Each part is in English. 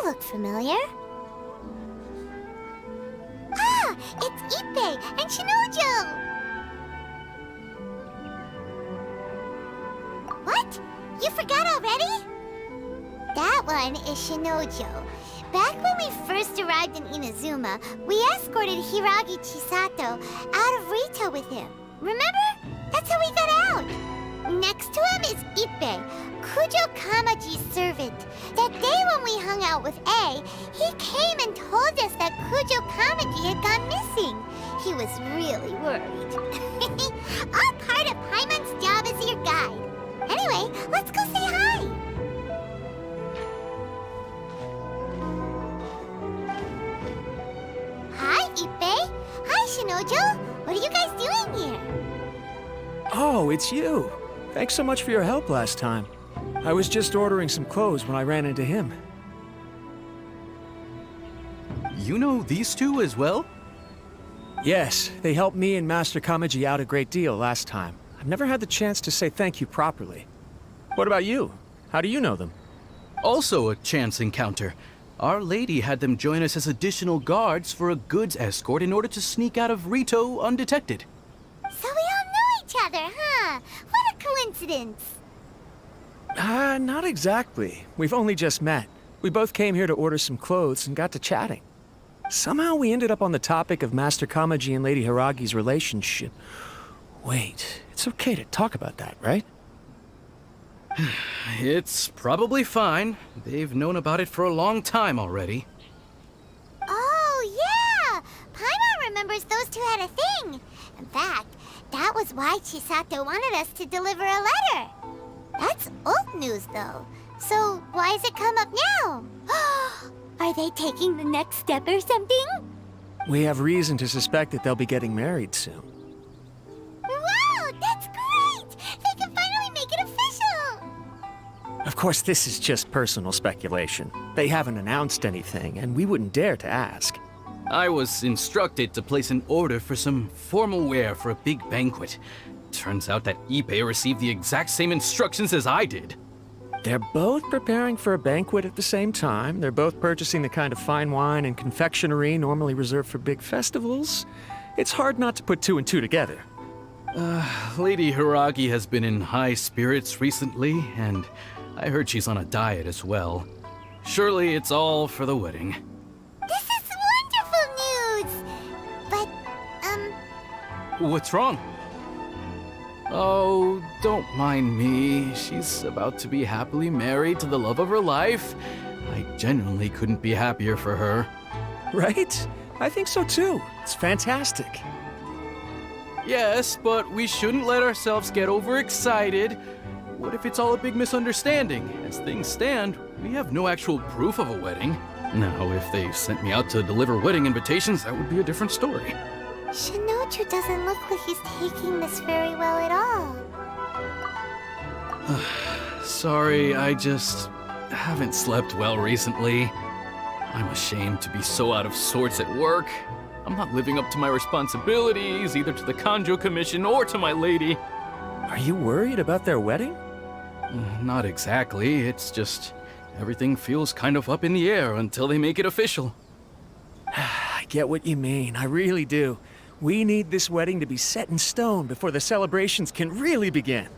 look familiar. Ah, it's Ippei and Shinojo! What? You forgot already? That one is Shinojo. Back when we first arrived in Inazuma, we escorted Hiragi Chisato out of Rito with him. Remember? That's how we got out. Next to him is Ippei, Kujo Kamaji's servant. That day when we hung out with A, he came and told us that Kujo Kamaji had gone missing. He was really worried. All part of Paimon's job as your guide. Anyway, let's go say hi. Hi, Ippei. Hi, Shinojo. What are you guys doing here? Oh, it's you. Thanks so much for your help last time. I was just ordering some clothes when I ran into him. You know these two as well? Yes, they helped me and Master Kamaji out a great deal last time. I've never had the chance to say thank you properly. What about you? How do you know them? Also a chance encounter. Our lady had them join us as additional guards for a goods escort in order to sneak out of Rito undetected. So we all know each other, huh? What a coincidence. Not exactly. We've only just met. We both came here to order some clothes and got to chatting. Somehow we ended up on the topic of Master Kamaji and Lady Hiragi's relationship. Wait, it's okay to talk about that, right? It's probably fine. They've known about it for a long time already. Oh, yeah! Paimon remembers those two had a thing. In fact, that was why Chisato wanted us to deliver a letter. That's old news, though. So why has it come up now? Are they taking the next step or something? We have reason to suspect that they'll be getting married soon. Wow, that's great! They can finally make it official! Of course, this is just personal speculation. They haven't announced anything, and we wouldn't dare to ask. I was instructed to place an order for some formal wear for a big banquet. Turns out that Ippei received the exact same instructions as I did. They're both preparing for a banquet at the same time. They're both purchasing the kind of fine wine and confectionery normally reserved for big festivals. It's hard not to put two and two together. Lady Hiragi has been in high spirits recently, and I heard she's on a diet as well. Surely it's all for the wedding. This is wonderful news! But, What's wrong? Oh, don't mind me. She's about to be happily married to the love of her life. I genuinely couldn't be happier for her. Right? I think so too. It's fantastic. Yes, but we shouldn't let ourselves get overexcited. What if it's all a big misunderstanding? As things stand, we have no actual proof of a wedding. Now, if they sent me out to deliver wedding invitations, that would be a different story. Shinoju doesn't look like he's taking this very well at all. Sorry, I just haven't slept well recently. I'm ashamed to be so out of sorts at work. I'm not living up to my responsibilities, either to the Kanjo Commission or to my lady. Are you worried about their wedding? Not exactly, it's just everything feels kind of up in the air until they make it official. I get what you mean, I really do. We need this wedding to be set in stone before the celebrations can really begin.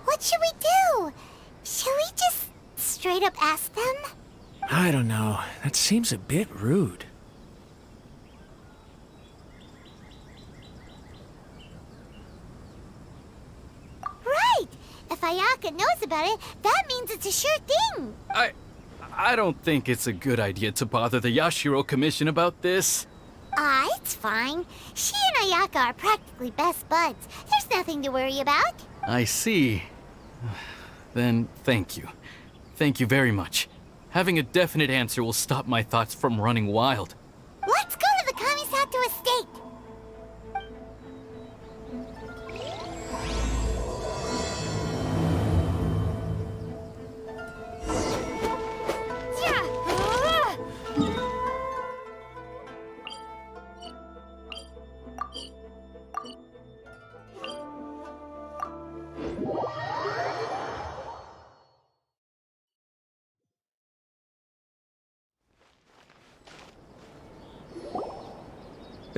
What should we do? Should we just straight up ask them? I don't know. That seems a bit rude. Right! If Ayaka knows about it, that means it's a sure thing. I don't think it's a good idea to bother the Yashiro Commission about this. It's fine. She and Ayaka are practically best buds. There's nothing to worry about. I see. Then thank you. Thank you very much. Having a definite answer will stop my thoughts from running wild. Let's go to the Kamisato estate.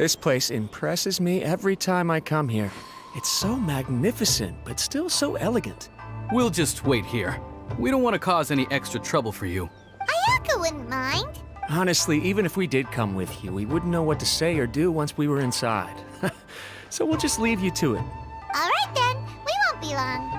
This place impresses me every time I come here. It's so magnificent, but still so elegant. We'll just wait here. We don't want to cause any extra trouble for you. Ayaka wouldn't mind. Honestly, even if we did come with you, we wouldn't know what to say or do once we were inside. So we'll just leave you to it. All right then, we won't be long.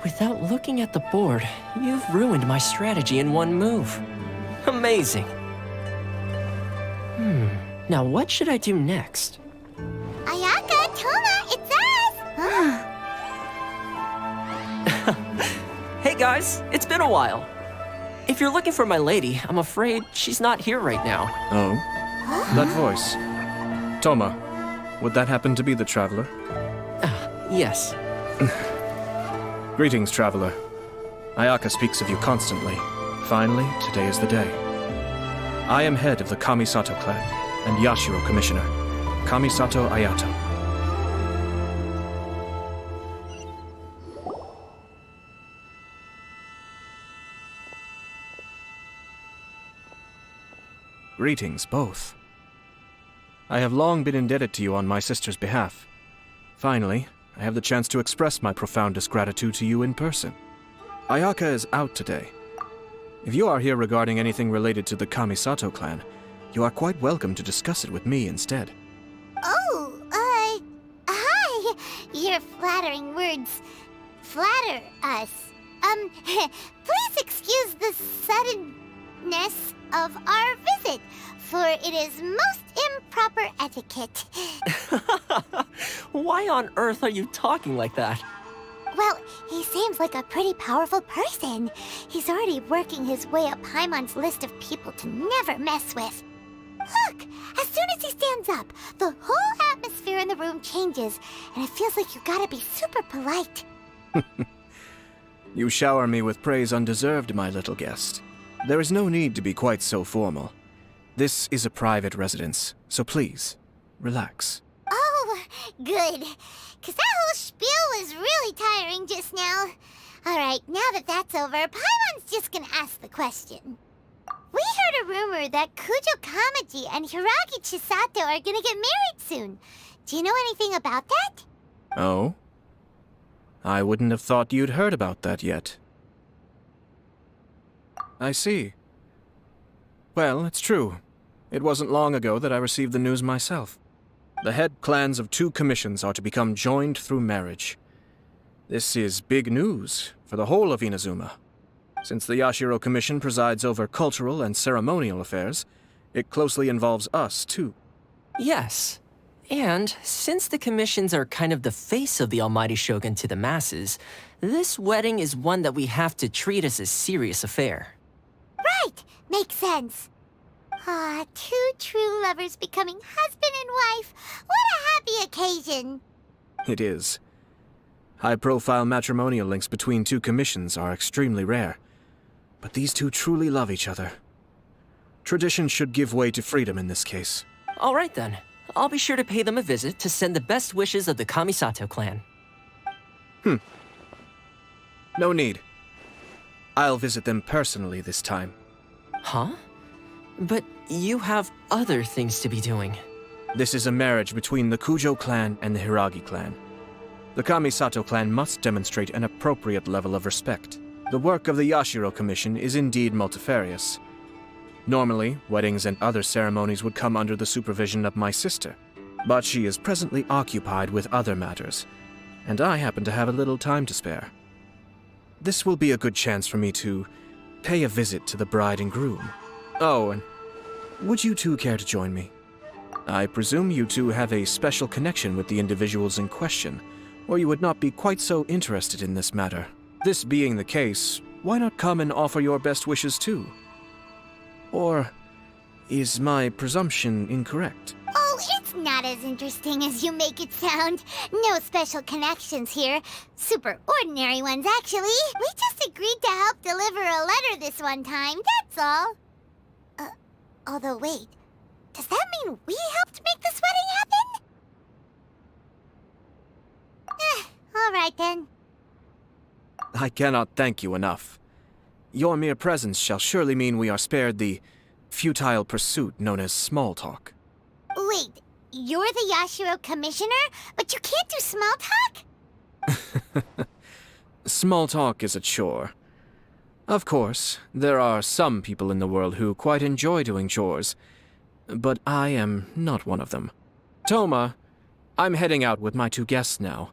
Without looking at the board, you've ruined my strategy in one move. Amazing. Now what should I do next? Ayaka, Toma, it's us! Hey guys, it's been a while. If you're looking for my lady, I'm afraid she's not here right now. Oh? That voice. Toma, would that happen to be the traveler? Yes. Greetings, traveler. Ayaka speaks of you constantly. Finally, today is the day. I am head of the Kamisato clan and Yashiro commissioner, Kamisato Ayato. Greetings, both. I have long been indebted to you on my sister's behalf. Finally, I have the chance to express my profoundest gratitude to you in person. Ayaka is out today. If you are here regarding anything related to the Kamisato clan, you are quite welcome to discuss it with me instead. Oh, hi! Your flattering words flatter us. Please excuse the suddenness of our visit, for it is most improper etiquette. Why on earth are you talking like that? Well, he seems like a pretty powerful person. He's already working his way up Paimon's list of people to never mess with. Look, as soon as he stands up, the whole atmosphere in the room changes, and it feels like you gotta be super polite. You shower me with praise undeserved, my little guest. There is no need to be quite so formal. This is a private residence, so please, relax. Oh, good. 'Cause that whole spiel was really tiring just now. Alright, now that that's over, Paimon's just gonna ask the question. We heard a rumor that Kujo Kamaji and Hiragi Chisato are gonna get married soon. Do you know anything about that? Oh? I wouldn't have thought you'd heard about that yet. I see. Well, it's true. It wasn't long ago that I received the news myself. The head clans of 2 commissions are to become joined through marriage. This is big news for the whole of Inazuma. Since the Yashiro Commission presides over cultural and ceremonial affairs, it closely involves us, too. Yes. And since the commissions are kind of the face of the Almighty Shogun to the masses, this wedding is one that we have to treat as a serious affair. Right, makes sense. Ah, 2 true lovers becoming husband and wife. What a happy occasion. It is. High-profile matrimonial links between 2 commissions are extremely rare. But these 2 truly love each other. Tradition should give way to freedom in this case. All right then. I'll be sure to pay them a visit to send the best wishes of the Kamisato clan. No need. I'll visit them personally this time. Huh? But you have other things to be doing. This is a marriage between the Kujo clan and the Hiragi clan. The Kamisato clan must demonstrate an appropriate level of respect. The work of the Yashiro Commission is indeed multifarious. Normally, weddings and other ceremonies would come under the supervision of my sister, but she is presently occupied with other matters, and I happen to have a little time to spare. This will be a good chance for me to pay a visit to the bride and groom. Oh, and would you 2 care to join me? I presume you 2 have a special connection with the individuals in question, or you would not be quite so interested in this matter. This being the case, why not come and offer your best wishes too? Or is my presumption incorrect? Oh, it's not as interesting as you make it sound. No special connections here. Super ordinary ones, actually. We just agreed to help deliver a letter this one time, that's all. Although wait, does that mean we helped make this wedding happen? All right then. I cannot thank you enough. Your mere presence shall surely mean we are spared the futile pursuit known as small talk. Wait, you're the Yashiro commissioner, but you can't do small talk? Small talk is a chore. Of course, there are some people in the world who quite enjoy doing chores, but I am not one of them. Toma, I'm heading out with my 2 guests now.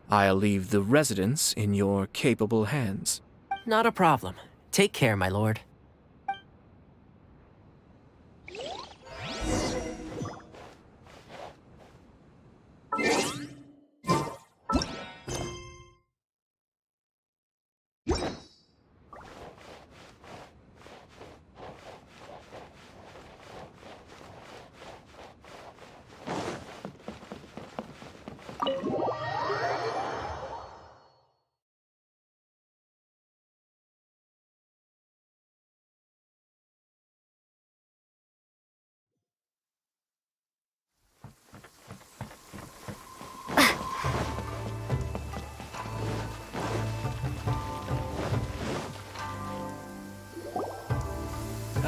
I'll leave the residence in your capable hands. Not a problem. Take care, my lord.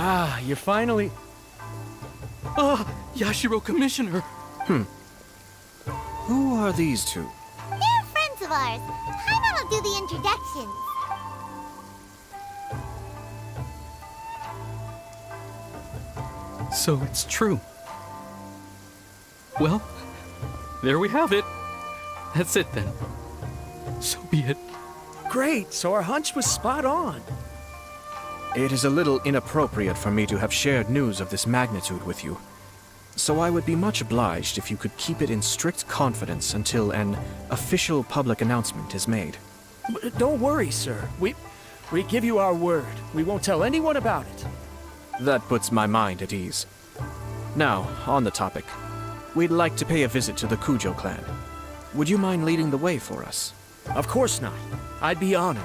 Ah, you're finally... Yashiro Commissioner! Who are these 2? They're friends of ours. Paimon will do the introductions. So it's true. Well, there we have it. That's it then. So be it. Great, so our hunch was spot on. It is a little inappropriate for me to have shared news of this magnitude with you. So I would be much obliged if you could keep it in strict confidence until an official public announcement is made. Don't worry, sir. We give you our word. We won't tell anyone about it. That puts my mind at ease. Now, on the topic. We'd like to pay a visit to the Kujo clan. Would you mind leading the way for us? Of course not. I'd be honored.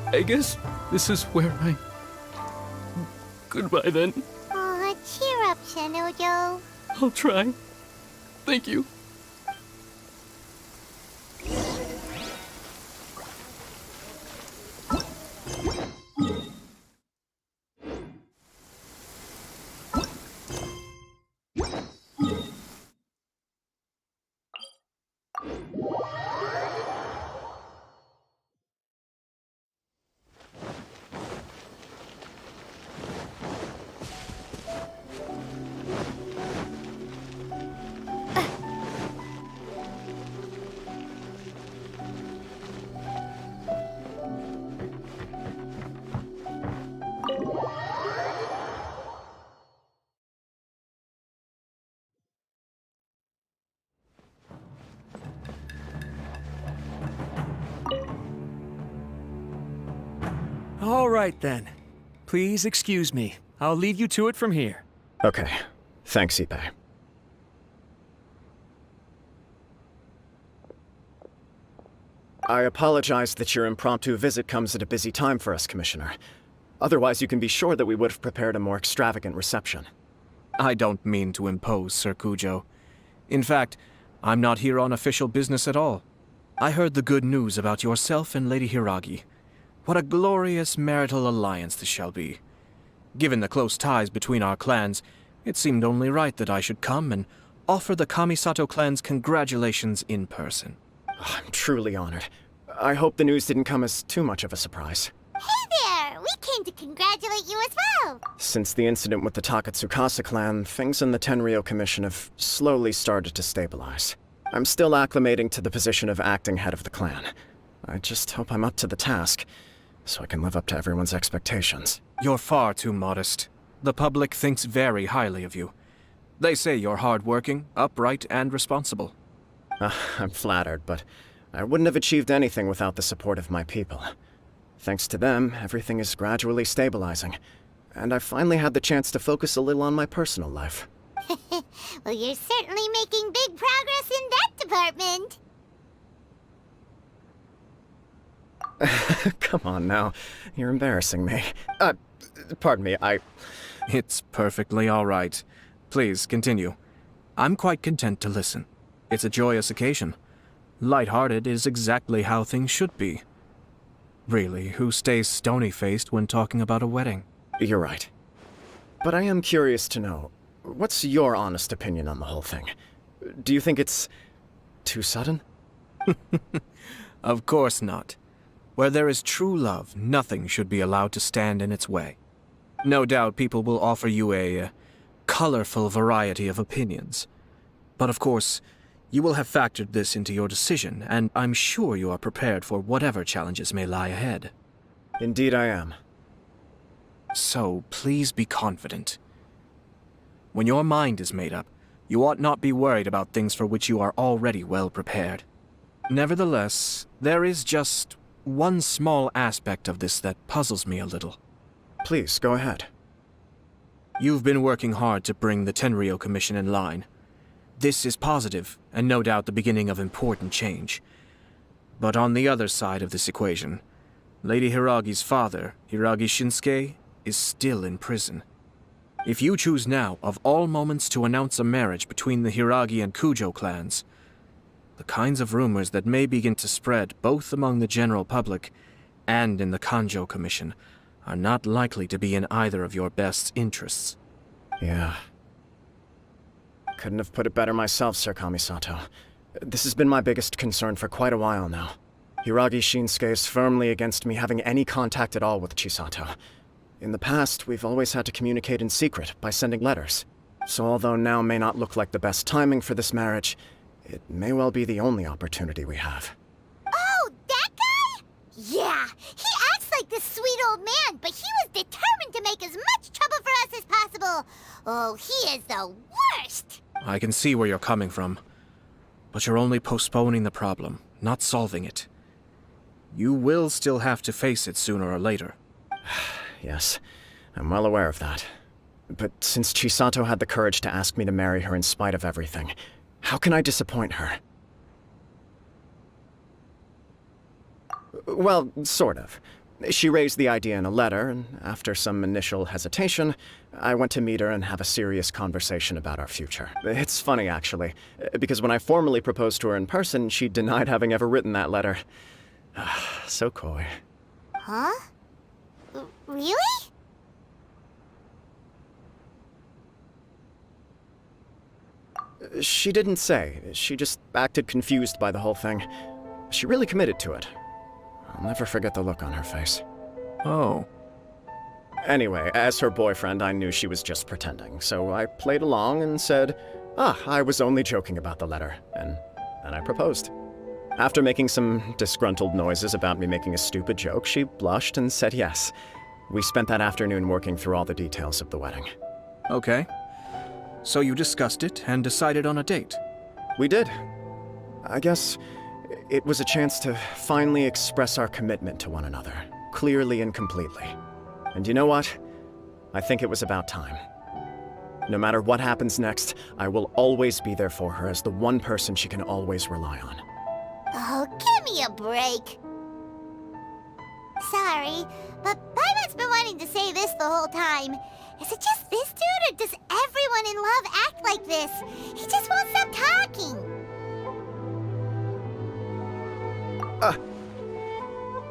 I guess this is where I... Goodbye then. Aw, cheer up, Shinojo. I'll try. Thank you. All right, then. Please excuse me. I'll leave you to it from here. Okay. Thanks, Ippei. I apologize that your impromptu visit comes at a busy time for us, Commissioner. Otherwise, you can be sure that we would have prepared a more extravagant reception. I don't mean to impose, Sir Kujo. In fact, I'm not here on official business at all. I heard the good news about yourself and Lady Hiragi. What a glorious marital alliance this shall be. Given the close ties between our clans, it seemed only right that I should come and offer the Kamisato clan's congratulations in person. I'm truly honored. I hope the news didn't come as too much of a surprise. Hey there! We came to congratulate you as well! Since the incident with the Takatsukasa clan, things in the Tenryo Commission have slowly started to stabilize. I'm still acclimating to the position of acting head of the clan. I just hope I'm up to the task, so I can live up to everyone's expectations. You're far too modest. The public thinks very highly of you. They say you're hardworking, upright, and responsible. I'm flattered, but I wouldn't have achieved anything without the support of my people. Thanks to them, everything is gradually stabilizing, and I finally had the chance to focus a little on my personal life. Well, you're certainly making big progress in that department. Come on now. You're embarrassing me. Pardon me, It's perfectly all right. Please, continue. I'm quite content to listen. It's a joyous occasion. Light-hearted is exactly how things should be. Really, who stays stony-faced when talking about a wedding? You're right. But I am curious to know, what's your honest opinion on the whole thing? Do you think it's too sudden? Of course not. Where there is true love, nothing should be allowed to stand in its way. No doubt people will offer you a colorful variety of opinions. But of course, you will have factored this into your decision, and I'm sure you are prepared for whatever challenges may lie ahead. Indeed I am. So, please be confident. When your mind is made up, you ought not be worried about things for which you are already well prepared. Nevertheless, there is just one small aspect of this that puzzles me a little. Please, go ahead. You've been working hard to bring the Tenryou Commission in line. This is positive, and no doubt the beginning of important change. But on the other side of this equation, Lady Hiragi's father, Hiragi Shinsuke, is still in prison. If you choose now, of all moments, to announce a marriage between the Hiragi and Kujo clans, the kinds of rumors that may begin to spread both among the general public and in the Kanjo Commission are not likely to be in either of your best interests. Yeah. Couldn't have put it better myself, Sir Kamisato. This has been my biggest concern for quite a while now. Hiragi Shinsuke is firmly against me having any contact at all with Chisato. In the past, we've always had to communicate in secret by sending letters. So although now may not look like the best timing for this marriage, it may well be the only opportunity we have. Oh, that guy? Yeah, he acts like this sweet old man, but he was determined to make as much trouble for us as possible. Oh, he is the worst! I can see where you're coming from, but you're only postponing the problem, not solving it. You will still have to face it sooner or later. Yes, I'm well aware of that. But since Chisato had the courage to ask me to marry her in spite of everything, how can I disappoint her? Well, sort of. She raised the idea in a letter, and after some initial hesitation, I went to meet her and have a serious conversation about our future. It's funny, actually, because when I formally proposed to her in person, she denied having ever written that letter. So coy. Huh? Really? She didn't say. She just acted confused by the whole thing. She really committed to it. I'll never forget the look on her face. Oh. Anyway, as her boyfriend, I knew she was just pretending, so I played along and said, I was only joking about the letter, and then I proposed. After making some disgruntled noises about me making a stupid joke, she blushed and said yes. We spent that afternoon working through all the details of the wedding. Okay. So you discussed it and decided on a date? We did. I guess it was a chance to finally express our commitment to one another, clearly and completely. And you know what? I think it was about time. No matter what happens next, I will always be there for her as the one person she can always rely on. Oh, give me a break. Sorry, but Paimon's been wanting to say this the whole time. Is it just this dude, or does everyone in love act like this? He just won't stop talking.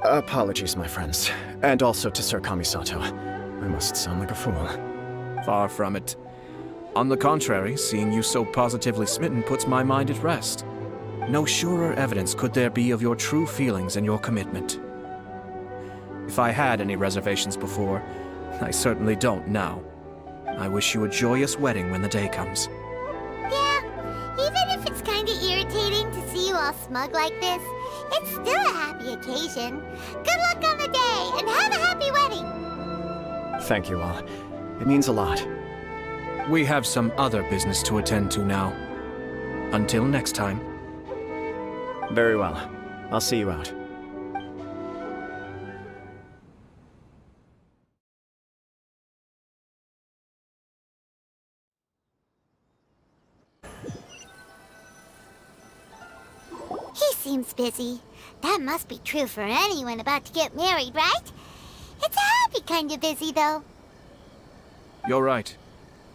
Apologies, my friends. And also to Sir Kamisato. I must sound like a fool. Far from it. On the contrary, seeing you so positively smitten puts my mind at rest. No surer evidence could there be of your true feelings and your commitment. If I had any reservations before, I certainly don't now. I wish you a joyous wedding when the day comes. Yeah, even if it's kinda irritating to see you all smug like this, it's still a happy occasion. Good luck on the day, and have a happy wedding! Thank you all. It means a lot. We have some other business to attend to now. Until next time. Very well. I'll see you out. seems busy. That must be true for anyone about to get married, right? It's a happy kind of busy, though. You're right.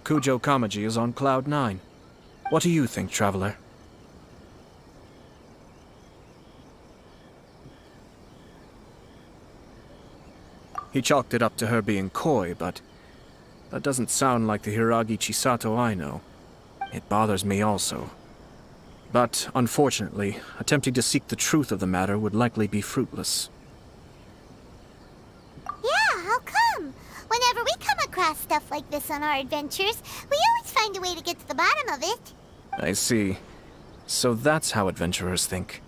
Kujo Kamaji is on Cloud 9. What do you think, Traveler? He chalked it up to her being coy, but that doesn't sound like the Hiragi Chisato I know. It bothers me also. But, unfortunately, attempting to seek the truth of the matter would likely be fruitless. Yeah, how come? Whenever we come across stuff like this on our adventures, we always find a way to get to the bottom of it. I see. So that's how adventurers think.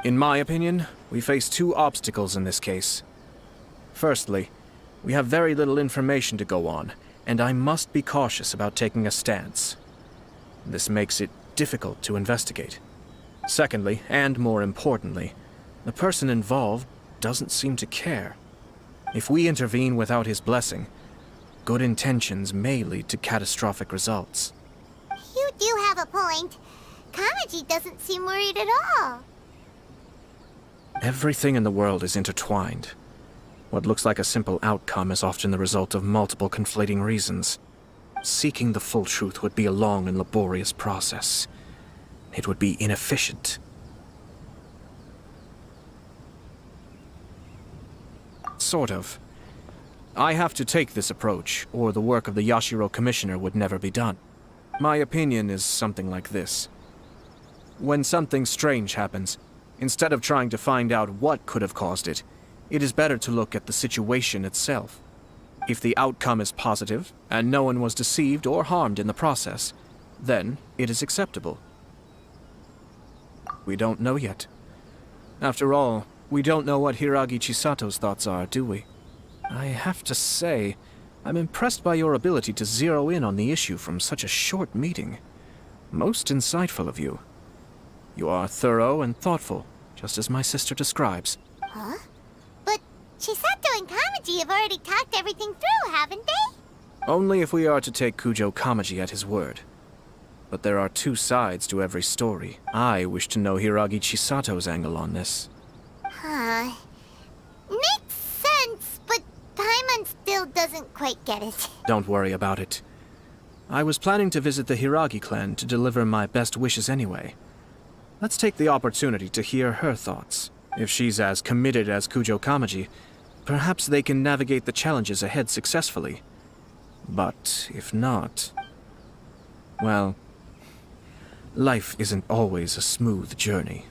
In my opinion, we face two obstacles in this case. Firstly, we have very little information to go on, and I must be cautious about taking a stance. This makes it difficult to investigate. Secondly, and more importantly, the person involved doesn't seem to care. If we intervene without his blessing, good intentions may lead to catastrophic results. You do have a point. Kamaji doesn't seem worried at all. Everything in the world is intertwined. What looks like a simple outcome is often the result of multiple conflating reasons. Seeking the full truth would be a long and laborious process. It would be inefficient. Sort of. I have to take this approach, or the work of the Yashiro Commissioner would never be done. My opinion is something like this. When something strange happens, instead of trying to find out what could have caused it, it is better to look at the situation itself. If the outcome is positive, and no one was deceived or harmed in the process, then it is acceptable. We don't know yet. After all, we don't know what Hiragi Chisato's thoughts are, do we? I have to say, I'm impressed by your ability to zero in on the issue from such a short meeting. Most insightful of you. You are thorough and thoughtful, just as my sister describes. Huh? But Chisato and Kamaji have already talked everything through, haven't they? Only if we are to take Kujo Kamaji at his word. But there are two sides to every story. I wish to know Hiragi Chisato's angle on this. Huh. Makes sense, but Paimon still doesn't quite get it. Don't worry about it. I was planning to visit the Hiragi clan to deliver my best wishes anyway. Let's take the opportunity to hear her thoughts. If she's as committed as Kujo Kamaji, perhaps they can navigate the challenges ahead successfully. But if not... well, life isn't always a smooth journey.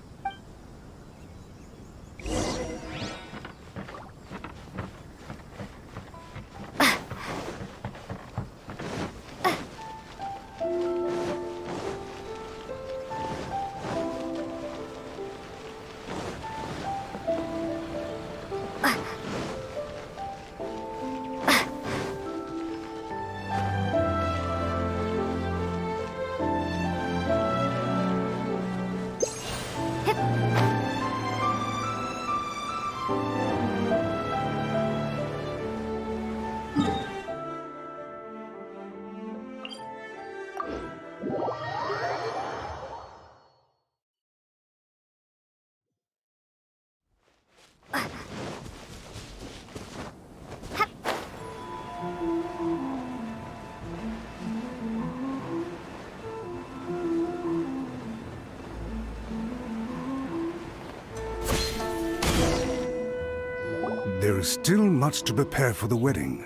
There is still much to prepare for the wedding.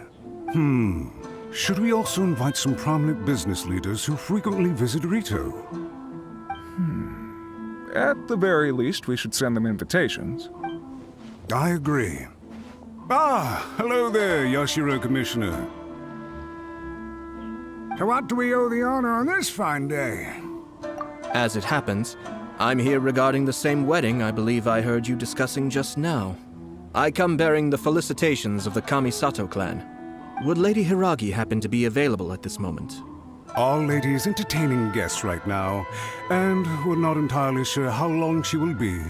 Should we also invite some prominent business leaders who frequently visit Rito? At the very least, we should send them invitations. I agree. Ah, hello there, Yashiro Commissioner. To what do we owe the honor on this fine day? As it happens, I'm here regarding the same wedding I believe I heard you discussing just now. I come bearing the felicitations of the Kamisato clan. Would Lady Hiragi happen to be available at this moment? Our lady is entertaining guests right now, and we're not entirely sure how long she will be.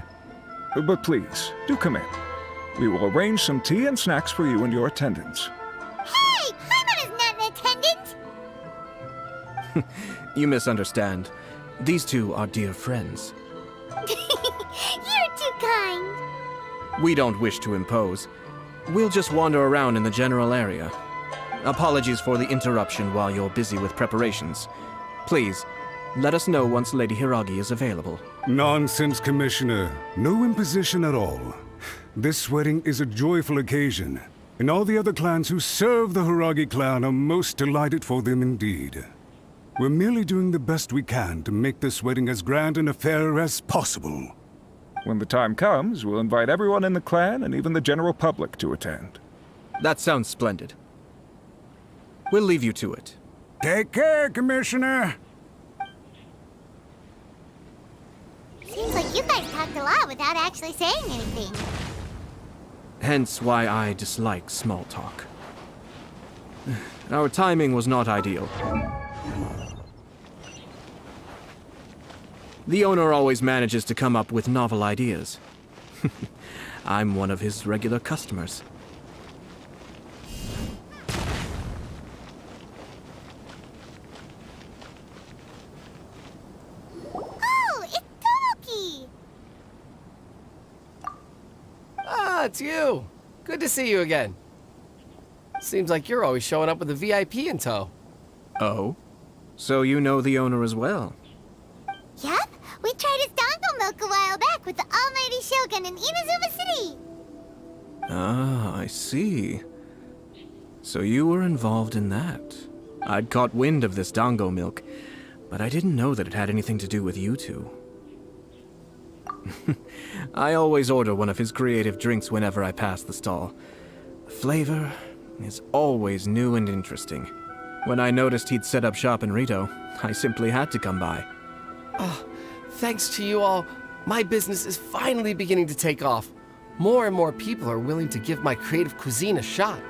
But please, do come in. We will arrange some tea and snacks for you and your attendants. Hey! Paimon is not in attendance! You misunderstand. These two are dear friends. You're too kind. We don't wish to impose. We'll just wander around in the general area. Apologies for the interruption while you're busy with preparations. Please, let us know once Lady Hiragi is available. Nonsense, Commissioner. No imposition at all. This wedding is a joyful occasion, and all the other clans who serve the Hiragi clan are most delighted for them indeed. We're merely doing the best we can to make this wedding as grand an affair as possible. When the time comes, we'll invite everyone in the clan and even the general public to attend. That sounds splendid. We'll leave you to it. Take care, Commissioner. Seems like you guys talked a lot without actually saying anything. Hence why I dislike small talk. Our timing was not ideal. The owner always manages to come up with novel ideas. I'm one of his regular customers. Oh, it's Tomoki! Ah, it's you. Good to see you again. Seems like you're always showing up with a VIP in tow. Oh? So you know the owner as well? Yep, we tried his dango milk a while back with the almighty Shogun in Inazuma City. Ah, I see. So you were involved in that. I'd caught wind of this dango milk, but I didn't know that it had anything to do with you two. I always order one of his creative drinks whenever I pass the stall. The flavor is always new and interesting. When I noticed he'd set up shop in Rito, I simply had to come by. Oh, thanks to you all, my business is finally beginning to take off. More and more people are willing to give my creative cuisine a shot.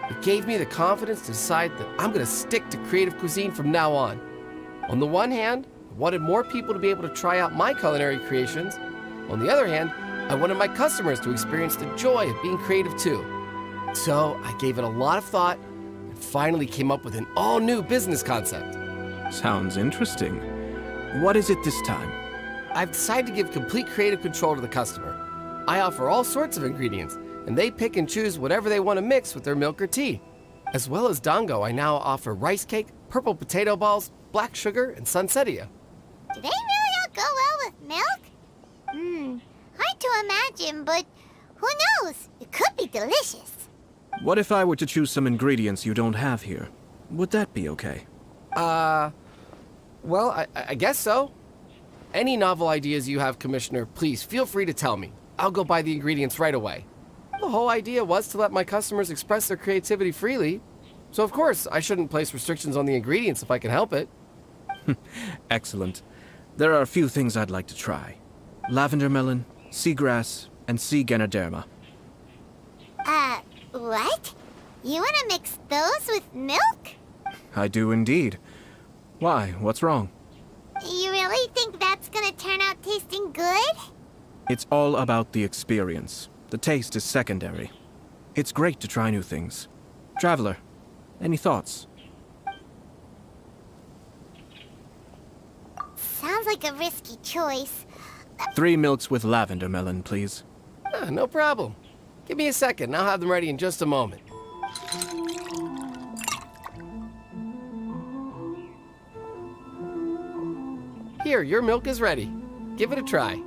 It gave me the confidence to decide that I'm going to stick to creative cuisine from now on. On the one hand, I wanted more people to be able to try out my culinary creations. On the other hand, I wanted my customers to experience the joy of being creative too. So I gave it a lot of thought and finally came up with an all-new business concept. Sounds interesting. What is it this time? I've decided to give complete creative control to the customer. I offer all sorts of ingredients, and they pick and choose whatever they want to mix with their milk or tea. As well as dango, I now offer rice cake, purple potato balls, black sugar, and sunsettia. Do they really all go well with milk? Hard to imagine, but who knows? It could be delicious. What if I were to choose some ingredients you don't have here? Would that be okay? Well, I guess so. Any novel ideas you have, Commissioner, please feel free to tell me. I'll go buy the ingredients right away. The whole idea was to let my customers express their creativity freely. So of course, I shouldn't place restrictions on the ingredients if I can help it. Excellent. There are a few things I'd like to try. Lavender melon, seagrass, and sea ganoderma. What? You want to mix those with milk? I do indeed. Why? What's wrong? You really think that's gonna turn out tasting good? It's all about the experience. The taste is secondary. It's great to try new things. Traveler, any thoughts? Sounds like a risky choice. 3 milks with lavender melon, please. No problem. Give me a second, and I'll have them ready in just a moment. Here, your milk is ready. Give it a try.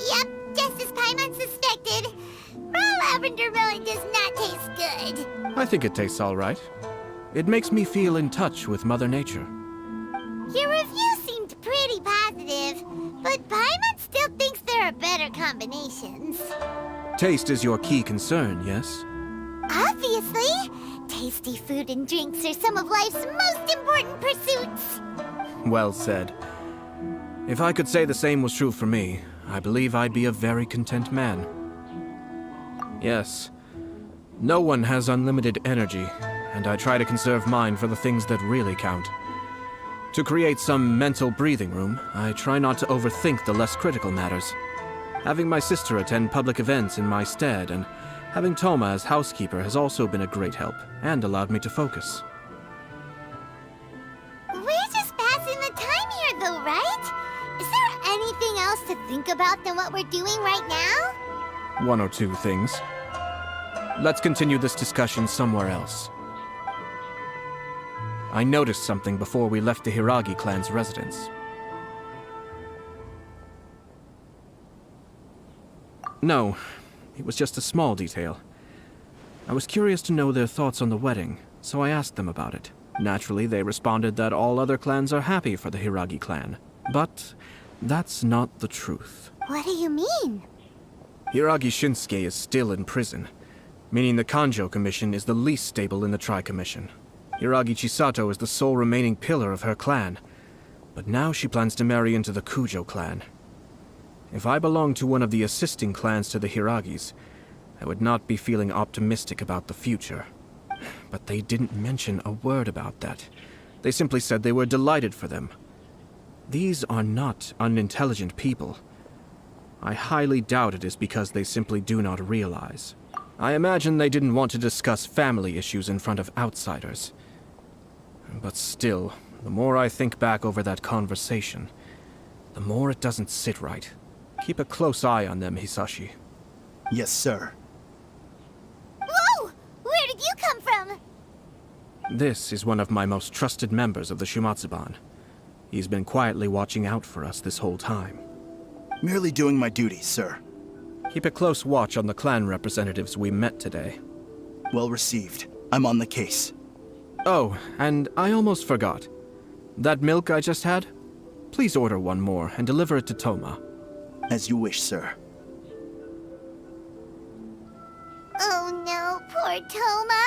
Yep, just as Paimon suspected. Raw lavender melon does not taste good. I think it tastes all right. It makes me feel in touch with Mother Nature. Your review seemed pretty positive, but Paimon still thinks there are better combinations. Taste is your key concern, yes? Obviously. Tasty food and drinks are some of life's most important pursuits. Well said. If I could say the same was true for me, I believe I'd be a very content man. Yes. No one has unlimited energy, and I try to conserve mine for the things that really count. To create some mental breathing room, I try not to overthink the less critical matters. Having my sister attend public events in my stead and having Toma as housekeeper has also been a great help and allowed me to focus. We're just passing the time here, though, right? think about than what we're doing right now? One or two things. Let's continue this discussion somewhere else. I noticed something before we left the Hiragi clan's residence. No, it was just a small detail. I was curious to know their thoughts on the wedding, so I asked them about it. Naturally, they responded that all other clans are happy for the Hiragi clan. But that's not the truth. What do you mean? Hiragi Shinsuke is still in prison, meaning the Kanjo Commission is the least stable in the Tri-Commission. Hiragi Chisato is the sole remaining pillar of her clan, but now she plans to marry into the Kujo clan. If I belonged to one of the assisting clans to the Hiragis, I would not be feeling optimistic about the future. But they didn't mention a word about that. They simply said they were delighted for them. These are not unintelligent people. I highly doubt it is because they simply do not realize. I imagine they didn't want to discuss family issues in front of outsiders. But still, the more I think back over that conversation, the more it doesn't sit right. Keep a close eye on them, Hisashi. Yes, sir. Whoa! Where did you come from? This is one of my most trusted members of the Shumatsuban. He's been quietly watching out for us this whole time. Merely doing my duty, sir. Keep a close watch on the clan representatives we met today. Well received. I'm on the case. Oh, and I almost forgot. That milk I just had? Please order one more and deliver it to Toma. As you wish, sir. Oh no, poor Toma.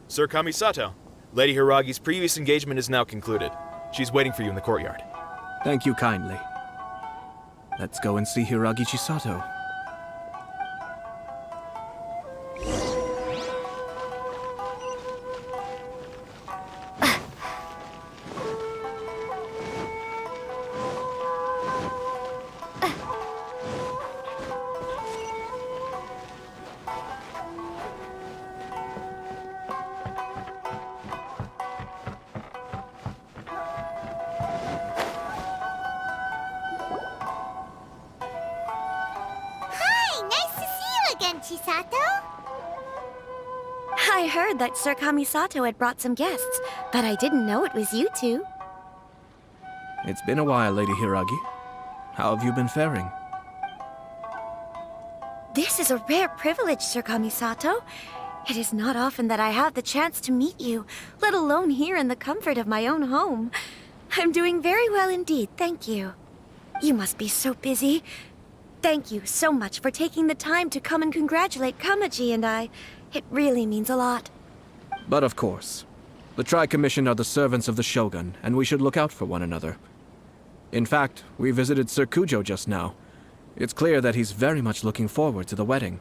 Sir Kamisato, Lady Hiragi's previous engagement is now concluded. She's waiting for you in the courtyard. Thank you kindly. Let's go and see Hiragi Chisato. Hi, nice to see you again, Chisato. I heard that Sir Kamisato had brought some guests, but I didn't know it was you two. It's been a while, Lady Hiragi. How have you been faring? This is a rare privilege, Sir Kamisato. It is not often that I have the chance to meet you, let alone here in the comfort of my own home. I'm doing very well indeed, thank you. You must be so busy. Thank you so much for taking the time to come and congratulate Kamaji and I. It really means a lot. But of course. The Tri-Commission are the servants of the Shogun, and we should look out for one another. In fact, we visited Sir Kujo just now. It's clear that he's very much looking forward to the wedding.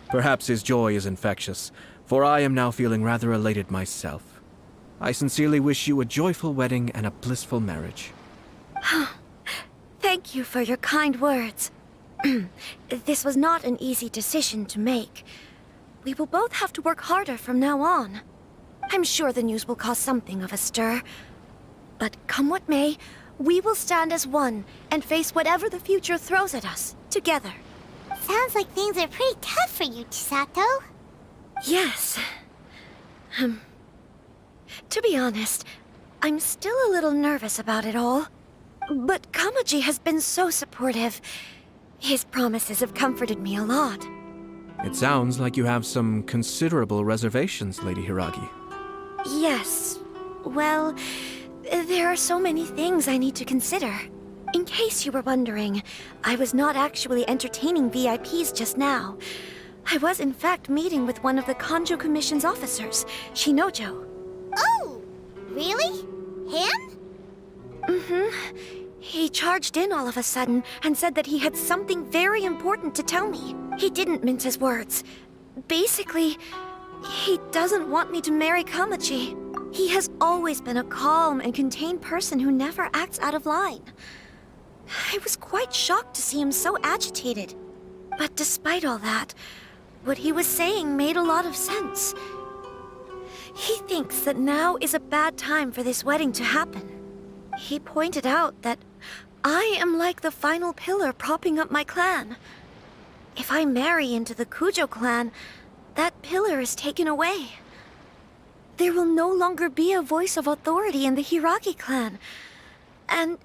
Perhaps his joy is infectious, for I am now feeling rather elated myself. I sincerely wish you a joyful wedding and a blissful marriage. Thank you for your kind words. This was not an easy decision to make. We will both have to work harder from now on. I'm sure the news will cause something of a stir. But come what may, we will stand as one and face whatever the future throws at us, together. Sounds like things are pretty tough for you, Chisato. Yes. To be honest, I'm still a little nervous about it all. But Kamaji has been so supportive. His promises have comforted me a lot. It sounds like you have some considerable reservations, Lady Hiragi. Yes. Well, there are so many things I need to consider. In case you were wondering, I was not actually entertaining VIPs just now. I was in fact meeting with one of the Kanjo Commission's officers, Shinojo. Oh, really? Him? Mm-hmm. He charged in all of a sudden and said that he had something very important to tell me. He didn't mince his words. Basically, he doesn't want me to marry Kamaji. He has always been a calm and contained person who never acts out of line. I was quite shocked to see him so agitated. But despite all that, what he was saying made a lot of sense. He thinks that now is a bad time for this wedding to happen. He pointed out that I am like the final pillar propping up my clan. If I marry into the Kujo clan, that pillar is taken away. There will no longer be a voice of authority in the Hiragi clan. And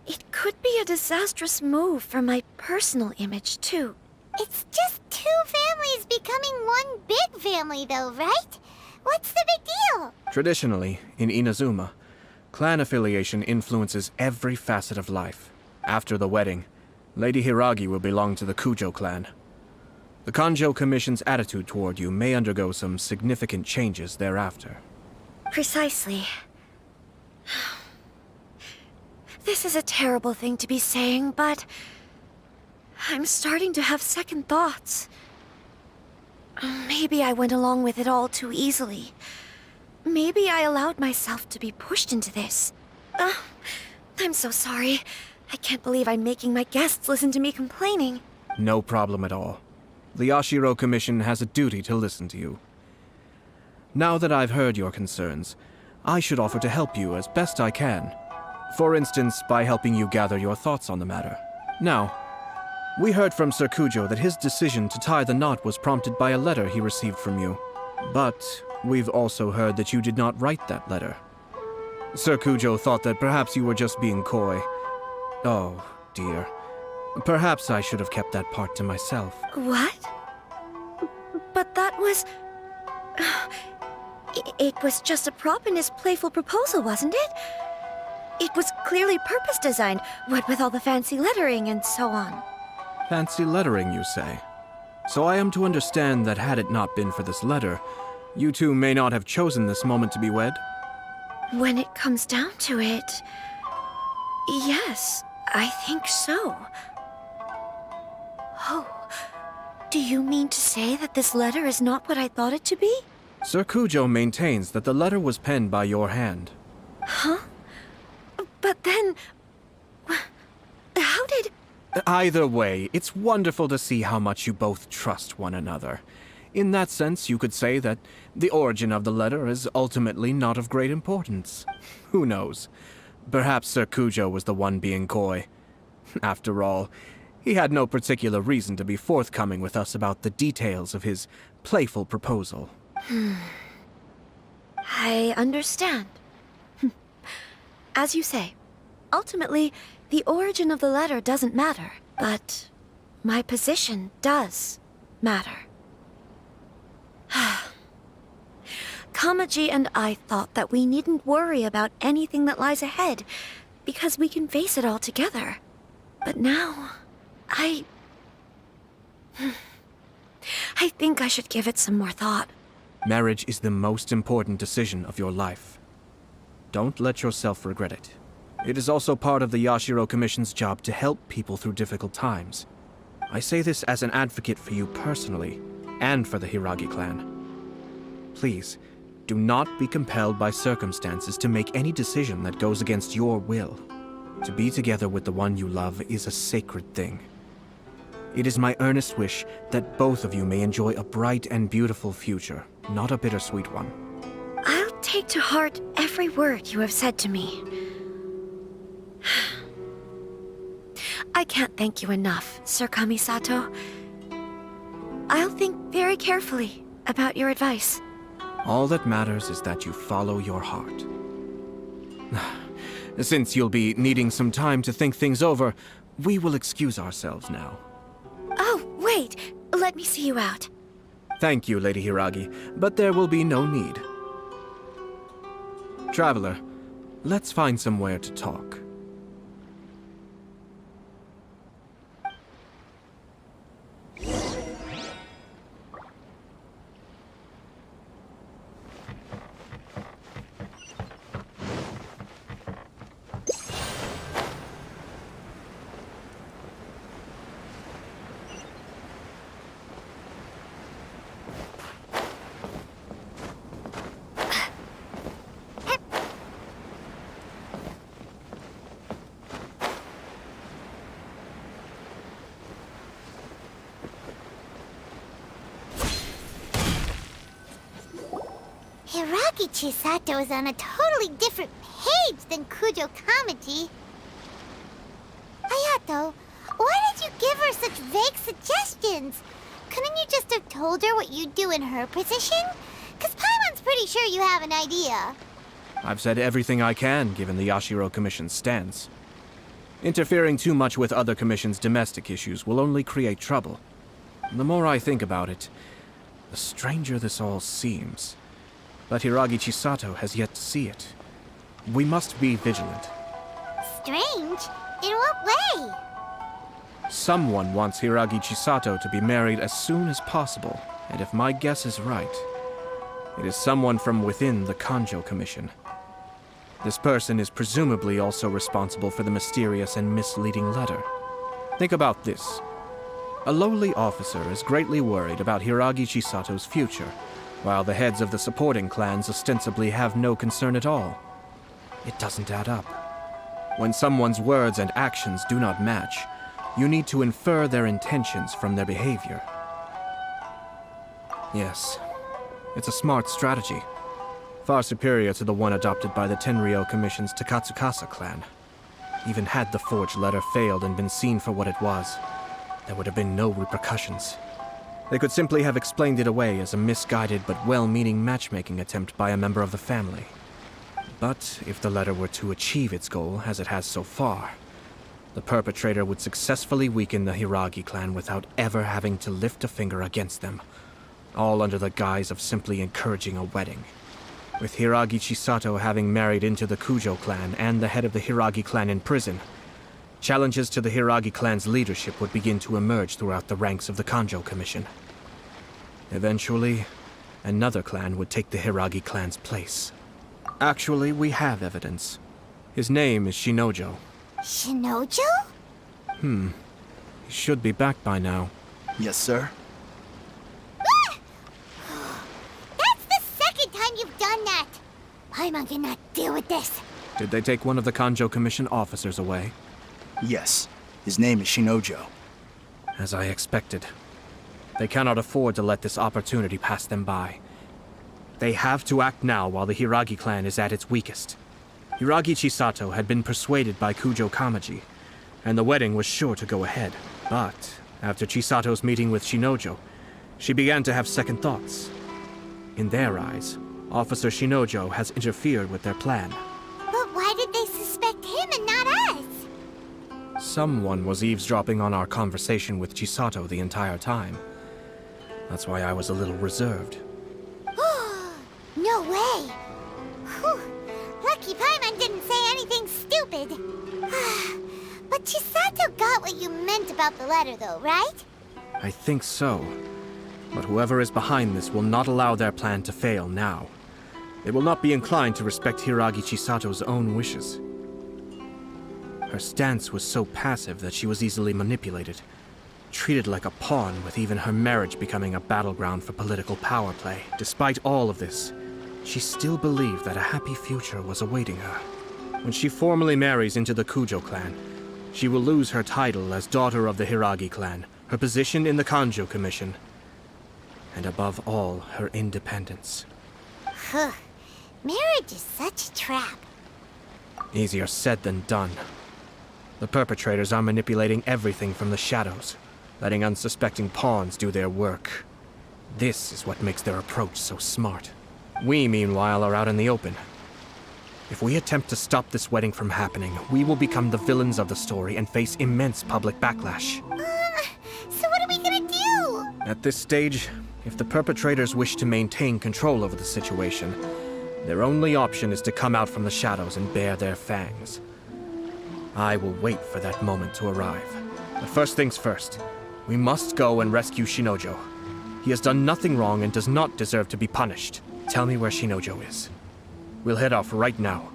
it could be a disastrous move for my personal image, too. It's just two families becoming one big family, though, right? What's the big deal? Traditionally, in Inazuma, clan affiliation influences every facet of life. After the wedding, Lady Hiragi will belong to the Kujo clan. The Kanjo Commission's attitude toward you may undergo some significant changes thereafter. Precisely. This is a terrible thing to be saying, but I'm starting to have second thoughts. Maybe I went along with it all too easily. Maybe I allowed myself to be pushed into this. I'm so sorry. I can't believe I'm making my guests listen to me complaining. No problem at all. The Yashiro Commission has a duty to listen to you. Now that I've heard your concerns, I should offer to help you as best I can. For instance, by helping you gather your thoughts on the matter. Now, we heard from Sir Kujo that his decision to tie the knot was prompted by a letter he received from you. But we've also heard that you did not write that letter. Sir Kujo thought that perhaps you were just being coy. Oh, dear. Perhaps I should have kept that part to myself. What? But that was... It was just a prop in his playful proposal, wasn't it? It was clearly purpose-designed, what with all the fancy lettering and so on. Fancy lettering, you say? So I am to understand that had it not been for this letter, you two may not have chosen this moment to be wed? When it comes down to it... yes, I think so. Oh, do you mean to say that this letter is not what I thought it to be? Sir Kujo maintains that the letter was penned by your hand. Huh? But then... how did... Either way, it's wonderful to see how much you both trust one another. In that sense, you could say that the origin of the letter is ultimately not of great importance. Who knows? Perhaps Sir Kujo was the one being coy. After all, he had no particular reason to be forthcoming with us about the details of his playful proposal. I understand. As you say, ultimately, the origin of the letter doesn't matter, but my position does matter. Kamaji and I thought that we needn't worry about anything that lies ahead, because we can face it all together. But now, I think I should give it some more thought. Marriage is the most important decision of your life. Don't let yourself regret it. It is also part of the Yashiro Commission's job to help people through difficult times. I say this as an advocate for you personally, and for the Hiragi clan. Please, do not be compelled by circumstances to make any decision that goes against your will. To be together with the one you love is a sacred thing. It is my earnest wish that both of you may enjoy a bright and beautiful future, not a bittersweet one. I'll take to heart every word you have said to me. I can't thank you enough, Sir Kamisato. I'll think very carefully about your advice. All that matters is that you follow your heart. Since you'll be needing some time to think things over, we will excuse ourselves now. Oh, wait! Let me see you out. Thank you, Lady Hiragi, but there will be no need. Traveler, let's find somewhere to talk. Hiragi Chisato is on a totally different page than Kujo Kamaji. Hayato, why did you give her such vague suggestions? Couldn't you just have told her what you'd do in her position? 'Cause Paimon's pretty sure you have an idea. I've said everything I can, given the Yashiro Commission's stance. Interfering too much with other commissions' domestic issues will only create trouble. The more I think about it, the stranger this all seems. But Hiragi Chisato has yet to see it. We must be vigilant. Strange? In what way? Someone wants Hiragi Chisato to be married as soon as possible, and if my guess is right, it is someone from within the Kanjo Commission. This person is presumably also responsible for the mysterious and misleading letter. Think about this. A lowly officer is greatly worried about Hiragi Chisato's future, while the heads of the supporting clans ostensibly have no concern at all. It doesn't add up. When someone's words and actions do not match, you need to infer their intentions from their behavior. Yes, it's a smart strategy. Far superior to the one adopted by the Tenryou Commission's Takatsukasa clan. Even had the forged letter failed and been seen for what it was, there would have been no repercussions. They could simply have explained it away as a misguided but well-meaning matchmaking attempt by a member of the family. But if the letter were to achieve its goal, as it has so far, the perpetrator would successfully weaken the Hiragi clan without ever having to lift a finger against them, all under the guise of simply encouraging a wedding. With Hiragi Chisato having married into the Kujo clan and the head of the Hiragi clan in prison, challenges to the Hiragi clan's leadership would begin to emerge throughout the ranks of the Kanjo Commission. Eventually, another clan would take the Hiragi clan's place. Actually, we have evidence. His name is Shinojo. Shinojo? He should be back by now. Yes, sir. That's the second time you've done that! Paimon cannot deal with this. Did they take one of the Kanjo Commission officers away? Yes. His name is Shinojo. As I expected. They cannot afford to let this opportunity pass them by. They have to act now while the Hiragi clan is at its weakest. Hiragi Chisato had been persuaded by Kujo Kamaji, and the wedding was sure to go ahead. But after Chisato's meeting with Shinojo, she began to have second thoughts. In their eyes, Officer Shinojo has interfered with their plan. But why did they suspect him and not us? Someone was eavesdropping on our conversation with Chisato the entire time. That's why I was a little reserved. No way! Whew. Lucky Paimon didn't say anything stupid. But Chisato got what you meant about the letter, though, right? I think so. But whoever is behind this will not allow their plan to fail now. They will not be inclined to respect Hiragi Chisato's own wishes. Her stance was so passive that she was easily manipulated, treated like a pawn, with even her marriage becoming a battleground for political power play. Despite all of this, she still believed that a happy future was awaiting her. When she formally marries into the Kujo clan, she will lose her title as daughter of the Hiragi clan, her position in the Kanjo Commission, and above all, her independence. Marriage is such a trap. Easier said than done. The perpetrators are manipulating everything from the shadows, letting unsuspecting pawns do their work. This is what makes their approach so smart. We, meanwhile, are out in the open. If we attempt to stop this wedding from happening, we will become the villains of the story and face immense public backlash. So what are we gonna do? At this stage, if the perpetrators wish to maintain control over the situation, their only option is to come out from the shadows and bare their fangs. I will wait for that moment to arrive. But first things first, we must go and rescue Shinojo. He has done nothing wrong and does not deserve to be punished. Tell me where Shinojo is. We'll head off right now.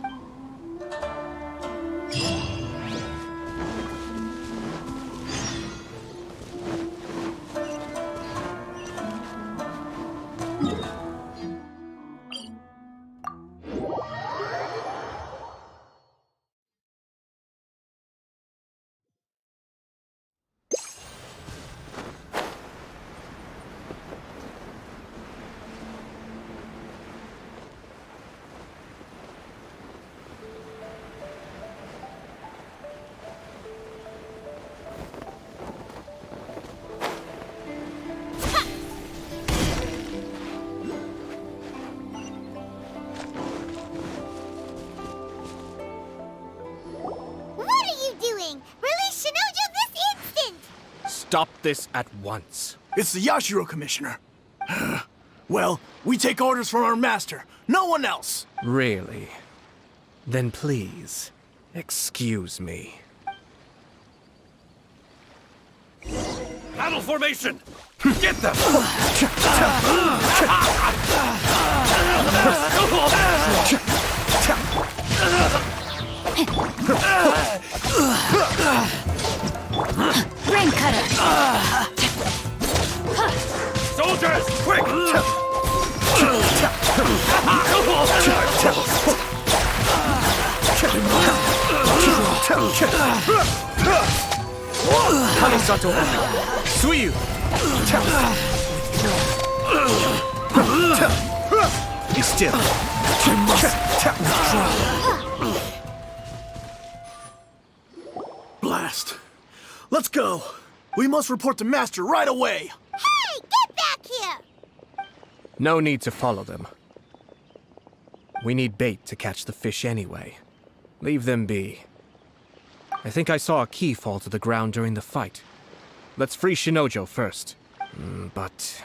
stop this at once. It's the Yashiro Commissioner. Well, we take orders from our master. No one else. Really? Then please, excuse me. Battle formation! Get them! Brain cutter. Soldiers, quick! Kamisato, Suiyu! Be still. Blast. Let's go. We must report to Master right away. Hey, get back here! No need to follow them. We need bait to catch the fish anyway. Leave them be. I think I saw a key fall to the ground during the fight. Let's free Shinojo first. But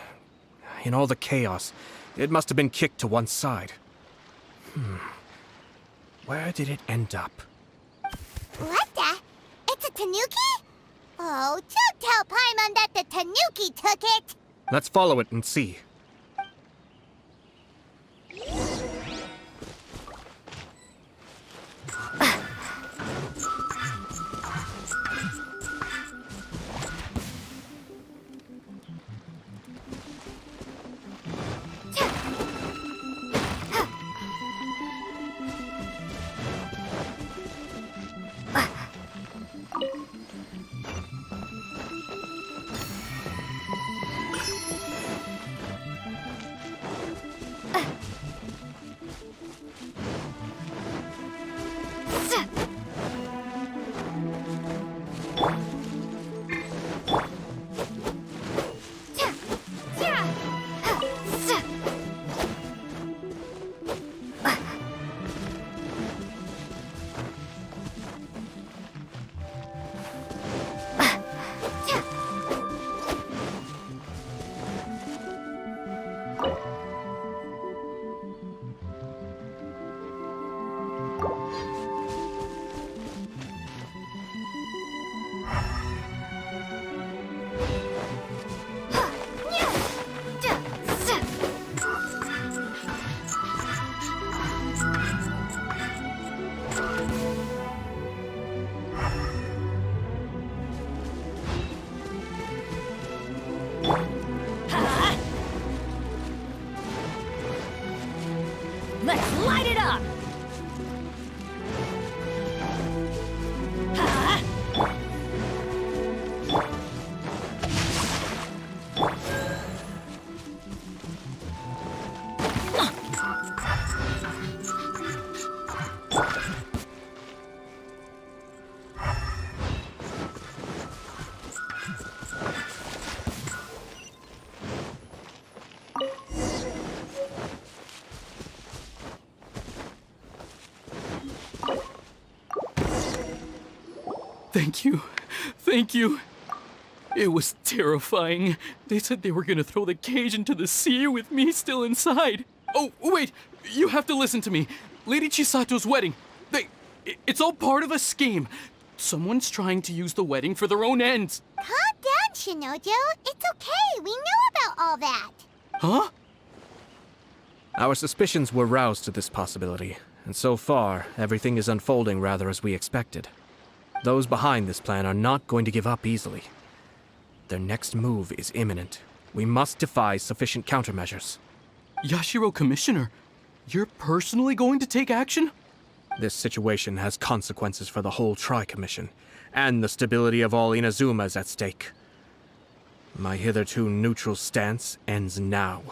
in all the chaos, it must have been kicked to one side. Where did it end up? What the? It's a tanuki? Oh, don't tell Paimon that the tanuki took it! Let's follow it and see. Let's light it up! Thank you. Thank you. It was terrifying. They said they were gonna throw the cage into the sea with me still inside. Oh, wait. You have to listen to me. Lady Chisato's wedding. It's all part of a scheme. Someone's trying to use the wedding for their own ends. Calm down, Shinojo. It's okay. We know about all that. Huh? Our suspicions were roused to this possibility, and so far, everything is unfolding rather as we expected. Those behind this plan are not going to give up easily. Their next move is imminent. We must devise sufficient countermeasures. Yashiro Commissioner, you're personally going to take action? This situation has consequences for the whole Tri-Commission, and the stability of all Inazuma is at stake. My hitherto neutral stance ends now.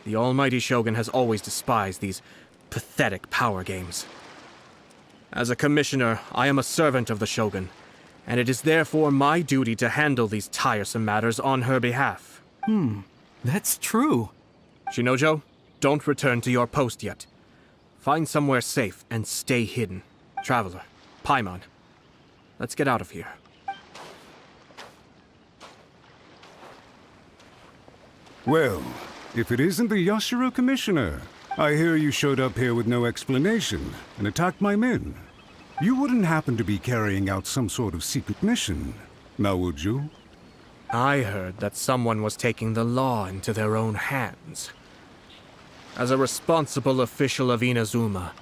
The almighty Shogun has always despised these pathetic power games. As a commissioner, I am a servant of the Shogun, and it is therefore my duty to handle these tiresome matters on her behalf. That's true. Shinojo, don't return to your post yet. Find somewhere safe and stay hidden. Traveler, Paimon, let's get out of here. Well, if it isn't the Yashiro Commissioner, I hear you showed up here with no explanation and attacked my men. You wouldn't happen to be carrying out some sort of secret mission, now would you? I heard that someone was taking the law into their own hands. As a responsible official of Inazuma,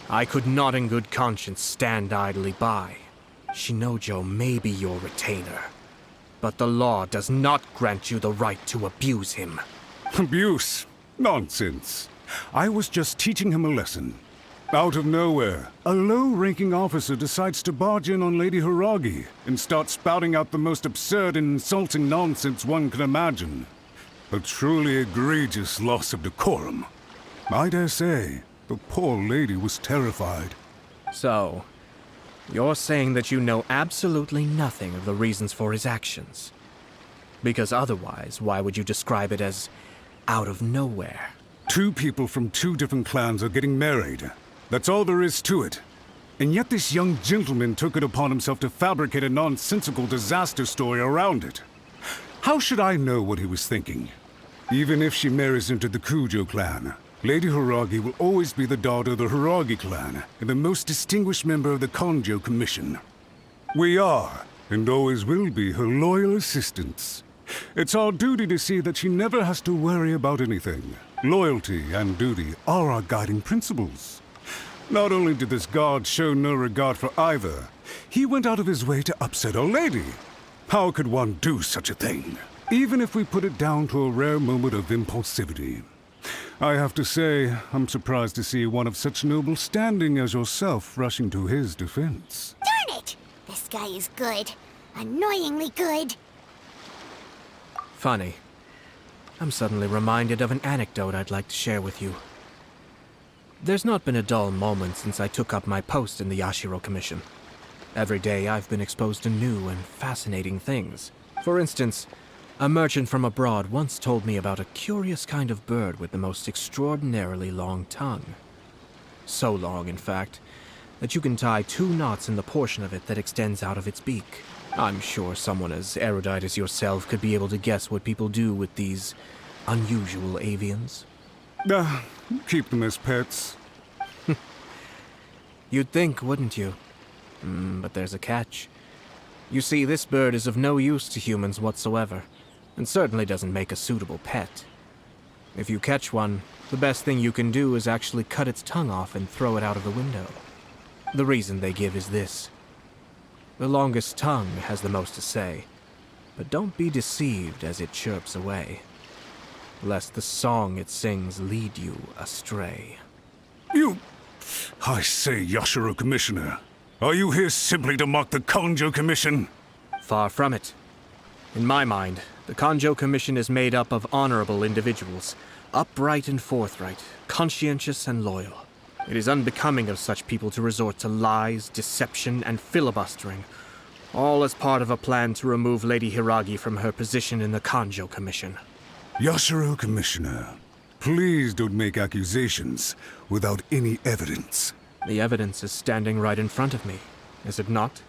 I could not in good conscience stand idly by. Shinojo may be your retainer, but the law does not grant you the right to abuse him. Abuse? Nonsense. I was just teaching him a lesson. Out of nowhere, a low-ranking officer decides to barge in on Lady Hiragi and start spouting out the most absurd and insulting nonsense one can imagine. A truly egregious loss of decorum. I dare say, the poor lady was terrified. So, you're saying that you know absolutely nothing of the reasons for his actions? Because otherwise, why would you describe it as out of nowhere? Two people from two different clans are getting married. That's all there is to it. And yet this young gentleman took it upon himself to fabricate a nonsensical disaster story around it. How should I know what he was thinking? Even if she marries into the Kujo clan, Lady Hiragi will always be the daughter of the Hiragi clan and the most distinguished member of the Kanjo Commission. We are, and always will be, her loyal assistants. It's our duty to see that she never has to worry about anything. Loyalty and duty are our guiding principles. Not only did this guard show no regard for either, he went out of his way to upset our lady. How could one do such a thing? Even if we put it down to a rare moment of impulsivity. I have to say, I'm surprised to see one of such noble standing as yourself rushing to his defense. Darn it! This guy is good. Annoyingly good. Funny. I'm suddenly reminded of an anecdote I'd like to share with you. There's not been a dull moment since I took up my post in the Yashiro Commission. Every day I've been exposed to new and fascinating things. For instance, a merchant from abroad once told me about a curious kind of bird with the most extraordinarily long tongue. So long, in fact, that you can tie 2 knots in the portion of it that extends out of its beak. I'm sure someone as erudite as yourself could be able to guess what people do with these unusual avians. Keep them as pets. You'd think, wouldn't you? But there's a catch. You see, this bird is of no use to humans whatsoever, and certainly doesn't make a suitable pet. If you catch one, the best thing you can do is actually cut its tongue off and throw it out of the window. The reason they give is this. The longest tongue has the most to say, but don't be deceived as it chirps away, lest the song it sings lead you astray. I say, Yashiro Commissioner, are you here simply to mock the Kanjo Commission? Far from it. In my mind, the Kanjo Commission is made up of honorable individuals, upright and forthright, conscientious and loyal. It is unbecoming of such people to resort to lies, deception, and filibustering, all as part of a plan to remove Lady Hiragi from her position in the Kanjo Commission. Yashiro Commissioner, please don't make accusations without any evidence. The evidence is standing right in front of me, is it not?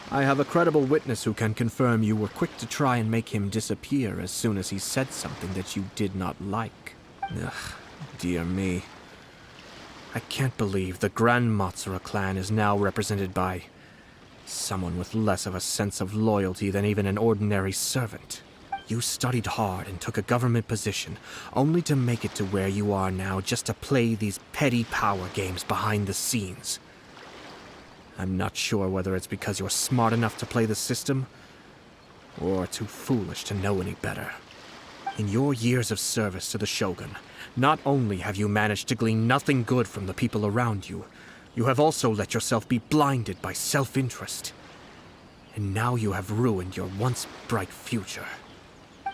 I have a credible witness who can confirm you were quick to try and make him disappear as soon as he said something that you did not like. Ugh, dear me. I can't believe the Grand Matsura clan is now represented by someone with less of a sense of loyalty than even an ordinary servant. You studied hard and took a government position, only to make it to where you are now just to play these petty power games behind the scenes. I'm not sure whether it's because you're smart enough to play the system, or too foolish to know any better. In your years of service to the Shogun, not only have you managed to glean nothing good from the people around you, you have also let yourself be blinded by self-interest. And now you have ruined your once bright future.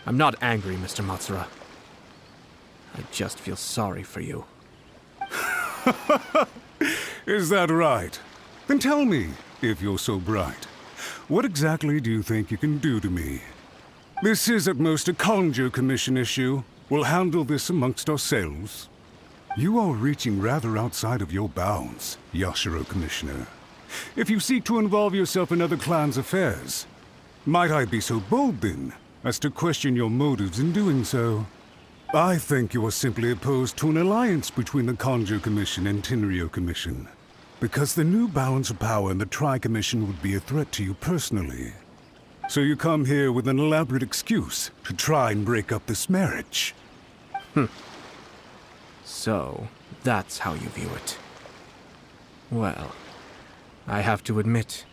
I'm not angry, Mr. Matsura. I just feel sorry for you. Is that right? Then tell me, if you're so bright, what exactly do you think you can do to me? This is at most a Kanjo Commission issue. We'll handle this amongst ourselves. You are reaching rather outside of your bounds, Yashiro Commissioner. If you seek to involve yourself in other clans' affairs, might I be so bold then, as to question your motives in doing so. I think you are simply opposed to an alliance between the Conjo Commission and Tenryo Commission, because the new balance of power in the Tri-Commission would be a threat to you personally. So you come here with an elaborate excuse to try and break up this marriage. So, that's how you view it. Well, I have to admit,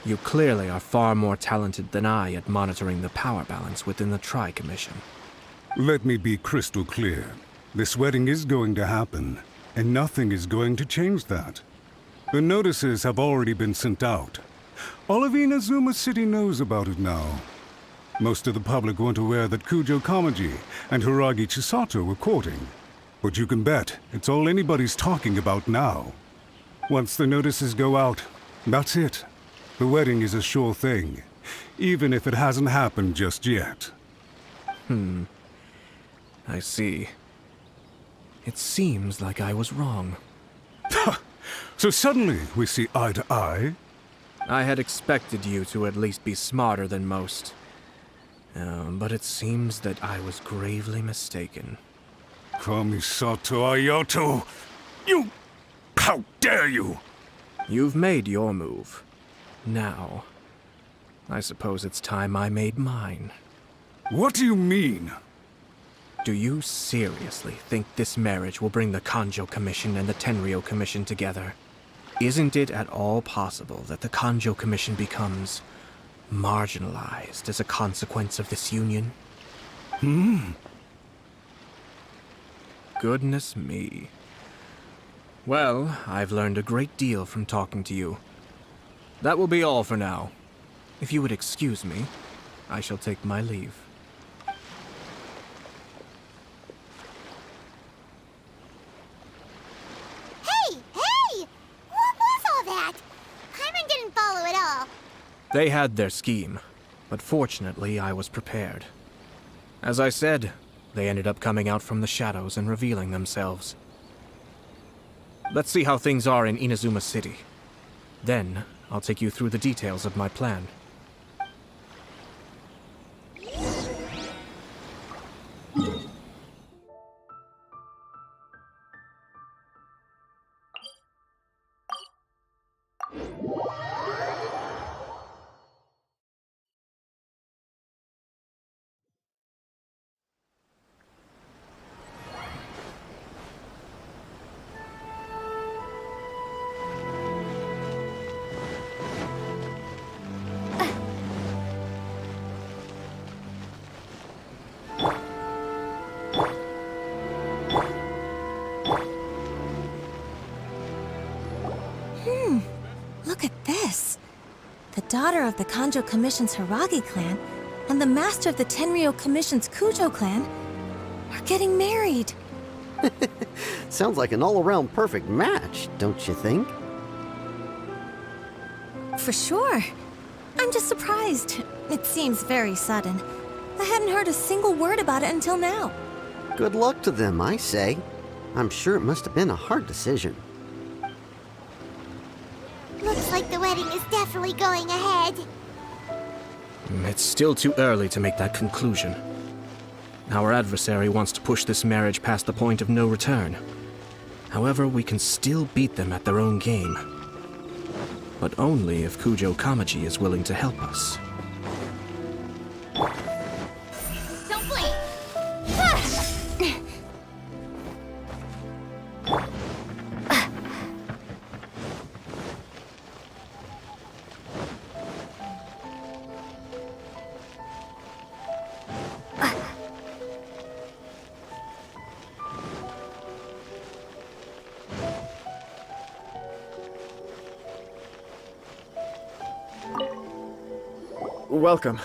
you clearly are far more talented than I at monitoring the power balance within the Tri-Commission. Let me be crystal clear. This wedding is going to happen, and nothing is going to change that. The notices have already been sent out. All of Inazuma City knows about it now. Most of the public weren't aware that Kujo Kamaji and Hiragi Chisato were courting. But you can bet it's all anybody's talking about now. Once the notices go out, that's it. The wedding is a sure thing, even if it hasn't happened just yet. I see. It seems like I was wrong. So suddenly we see eye to eye? I had expected you to at least be smarter than most. But it seems that I was gravely mistaken. Kamisato Ayato! You... How dare you! You've made your move. Now, I suppose it's time I made mine. What do you mean? Do you seriously think this marriage will bring the Conjo Commission and the Tenryo Commission together? Isn't it at all possible that the Conjo Commission becomes marginalized as a consequence of this union? Goodness me. Well, I've learned a great deal from talking to you. That will be all for now. If you would excuse me, I shall take my leave. Hey! What was all that? Paimon didn't follow at all. They had their scheme, but fortunately I was prepared. As I said, they ended up coming out from the shadows and revealing themselves. Let's see how things are in Inazuma City. Then, I'll take you through the details of my plan. Look at this. The daughter of the Kanjo Commission's Hiragi clan and the master of the Tenryo Commission's Kujo clan are getting married. Sounds like an all-around perfect match, don't you think? For sure. I'm just surprised. It seems very sudden. I hadn't heard a single word about it until now. Good luck to them, I say. I'm sure it must have been a hard decision. Looks like the wedding is definitely going ahead. It's still too early to make that conclusion. Our adversary wants to push this marriage past the point of no return. However, we can still beat them at their own game. But only if Kujo Kamaji is willing to help us. Don't blink! Welcome.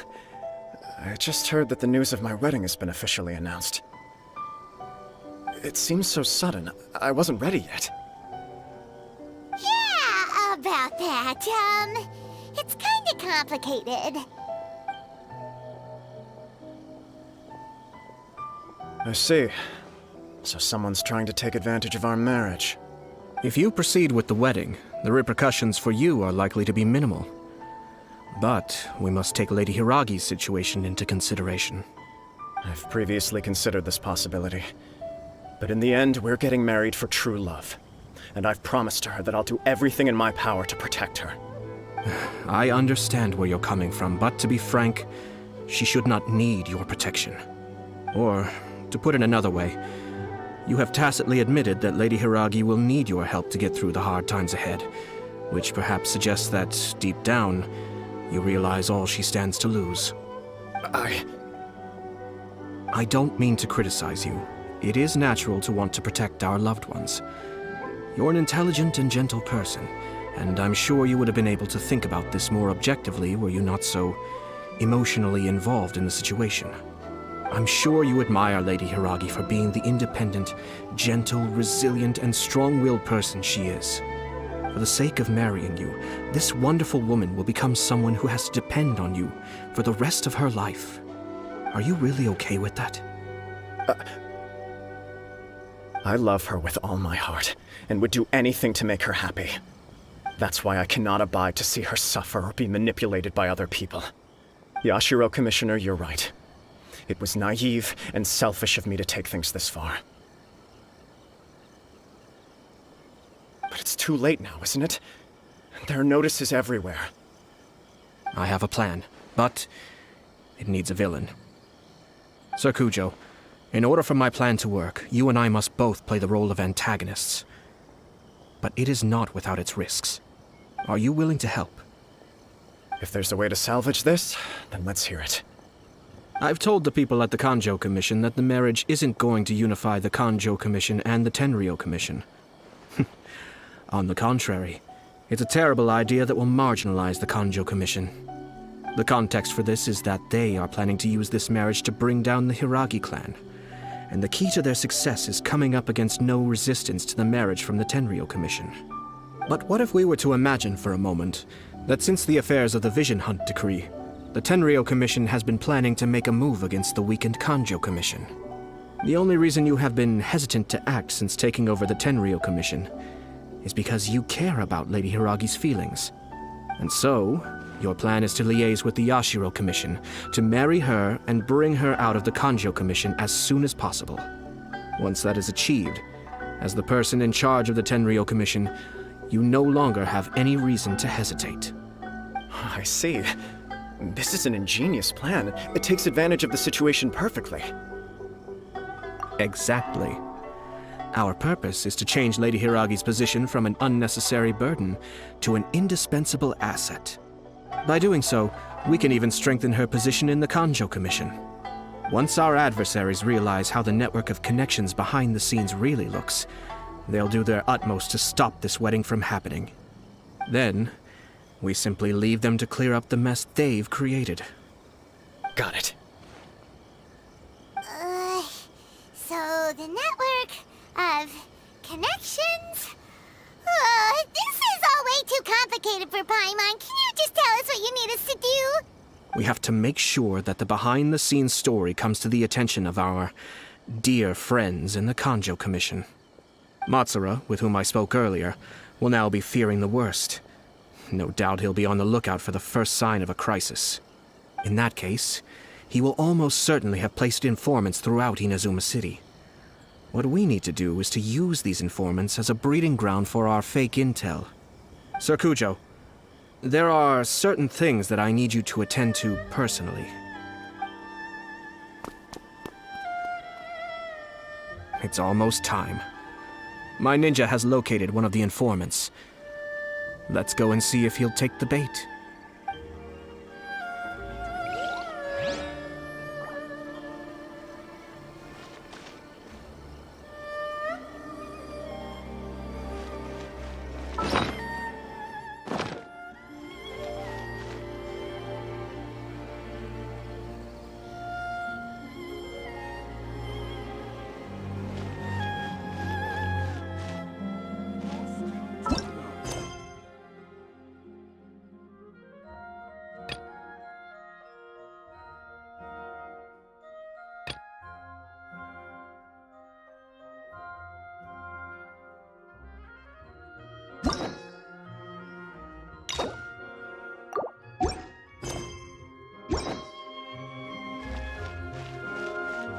I just heard that the news of my wedding has been officially announced. It seems so sudden. I wasn't ready yet. Yeah, about that. It's kinda complicated. I see. So someone's trying to take advantage of our marriage. If you proceed with the wedding, the repercussions for you are likely to be minimal. But we must take Lady Hiragi's situation into consideration. I've previously considered this possibility. But in the end, we're getting married for true love. And I've promised her that I'll do everything in my power to protect her. I understand where you're coming from, but to be frank, she should not need your protection. Or, to put it another way, you have tacitly admitted that Lady Hiragi will need your help to get through the hard times ahead, which perhaps suggests that, deep down, you realize all she stands to lose. I don't mean to criticize you. It is natural to want to protect our loved ones. You're an intelligent and gentle person, and I'm sure you would have been able to think about this more objectively were you not so emotionally involved in the situation. I'm sure you admire Lady Hiragi for being the independent, gentle, resilient, and strong-willed person she is. For the sake of marrying you, this wonderful woman will become someone who has to depend on you for the rest of her life. Are you really okay with that? I love her with all my heart, and would do anything to make her happy. That's why I cannot abide to see her suffer or be manipulated by other people. Yashiro, Commissioner, you're right. It was naive and selfish of me to take things this far. But it's too late now, isn't it? There are notices everywhere. I have a plan, but it needs a villain. Sir Kujo, in order for my plan to work, you and I must both play the role of antagonists. But it is not without its risks. Are you willing to help? If there's a way to salvage this, then let's hear it. I've told the people at the Kanjo Commission that the marriage isn't going to unify the Kanjo Commission and the Tenryou Commission. On the contrary, it's a terrible idea that will marginalize the Kanjo Commission. The context for this is that they are planning to use this marriage to bring down the Hiragi clan. And the key to their success is coming up against no resistance to the marriage from the Tenryou Commission. But what if we were to imagine for a moment that since the affairs of the Vision Hunt Decree, the Tenryou Commission has been planning to make a move against the weakened Kanjo Commission? The only reason you have been hesitant to act since taking over the Tenryou Commission is because you care about Lady Hiragi's feelings. And so, your plan is to liaise with the Yashiro Commission to marry her and bring her out of the Kanjo Commission as soon as possible. Once that is achieved, as the person in charge of the Tenryou Commission, you no longer have any reason to hesitate. I see. This is an ingenious plan. It takes advantage of the situation perfectly. Exactly. Our purpose is to change Lady Hiragi's position from an unnecessary burden to an indispensable asset. By doing so, we can even strengthen her position in the Kanjo Commission. Once our adversaries realize how the network of connections behind the scenes really looks, they'll do their utmost to stop this wedding from happening. Then, we simply leave them to clear up the mess they've created. Got it. So the network of connections? This is all way too complicated for Paimon. Can you just tell us what you need us to do? We have to make sure that the behind-the-scenes story comes to the attention of our dear friends in the Kanjo Commission. Matsura, with whom I spoke earlier, will now be fearing the worst. No doubt he'll be on the lookout for the first sign of a crisis. In that case, he will almost certainly have placed informants throughout Inazuma City. What we need to do is to use these informants as a breeding ground for our fake intel. Sir Kujo, there are certain things that I need you to attend to personally. It's almost time. My ninja has located one of the informants. Let's go and see if he'll take the bait.